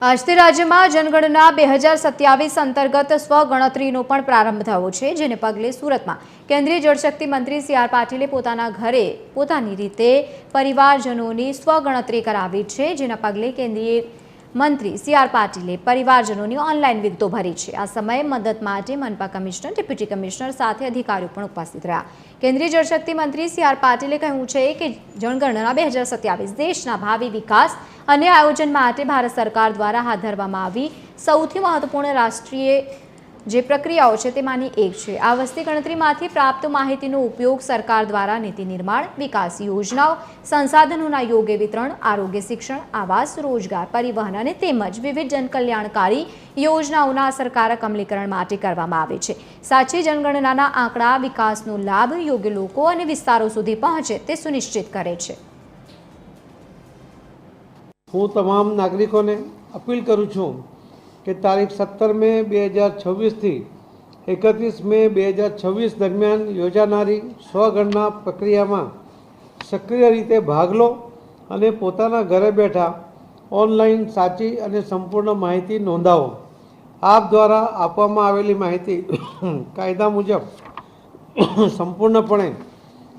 આજથી રાજ્યમાં જનગણના 2027 અંતર્ગત સ્વગણતરીનો પણ પ્રારંભ થયો છે, જેને પગલે સુરતમાં કેન્દ્રીય જળશક્તિ મંત્રી સી.આર. પાટીલે પોતાના ઘરે પોતાની રીતે પરિવારજનોની સ્વગણતરી કરાવી છે, જેના પગલે કેન્દ્રીય મંત્રી સી.આર. પાટીલે પરિવારજનોની ઓનલાઈન વિગતો ભરી છે। આ સમયે મદદ માટે મનપા કમિશનર, ડેપ્યુટી કમિશનર સાથે અધિકારીઓ પણ ઉપસ્થિત રહ્યા। કેન્દ્રીય જળશક્તિ મંત્રી સી.આર. પાટીલે કહ્યું છે કે જનગણના 2027 દેશના ભાવિ વિકાસ અને આયોજન માટે ભારત સરકાર દ્વારા હાથ ધરવામાં આવી સૌથી મહત્વપૂર્ણ રાષ્ટ્રીય જે પ્રક્રિયાઓ છે તેમાંની એક છે। આ વસ્તી ગણતરીમાંથી પ્રાપ્ત માહિતીનો ઉપયોગ સરકાર દ્વારા નીતિ નિર્માણ, વિકાસ યોજનાઓ, સંસાધનોના યોગ્ય વિતરણ, આરોગ્ય, શિક્ષણ, આવાસ, રોજગાર, પરિવહન અને તેમજ વિવિધ જનકલ્યાણકારી યોજનાઓના અસરકારક અમલીકરણ માટે કરવામાં આવે છે। સાચી જનગણનાના આંકડા વિકાસનો લાભ યોગ્ય લોકો અને વિસ્તારો સુધી પહોંચે તે સુનિશ્ચિત કરે છે। હું તમામ નાગરિકોને અપીલ કરું છું કે તારીખ 17 મે 2026 થી 31 મે 2026 દરમિયાન યોજાનારી સ્વગણના પ્રક્રિયામાં સક્રિય રીતે ભાગ લો અને પોતાના ઘરે બેઠા ઓનલાઈન સાચી અને સંપૂર્ણ માહિતી નોંધાવો। આપ દ્વારા આપવામાં આવેલી માહિતી કાયદા મુજબ સંપૂર્ણપણે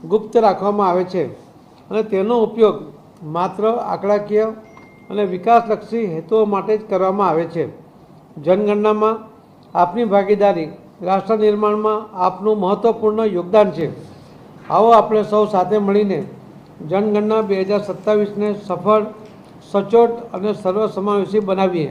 ગુપ્ત રાખવામાં આવે છે અને તેનો ઉપયોગ માત્ર આંકડાકીય અને વિકાસલક્ષી હેતુઓ માટે જ કરવામાં આવે છે। જનગણનામાં આપની ભાગીદારી રાષ્ટ્ર નિર્માણમાં આપનું મહત્વપૂર્ણ યોગદાન છે। આવો આપણે સૌ સાથે મળીને જનગણના 2027ને સફળ, સચોટ અને સર્વસમાવેશી બનાવીએ।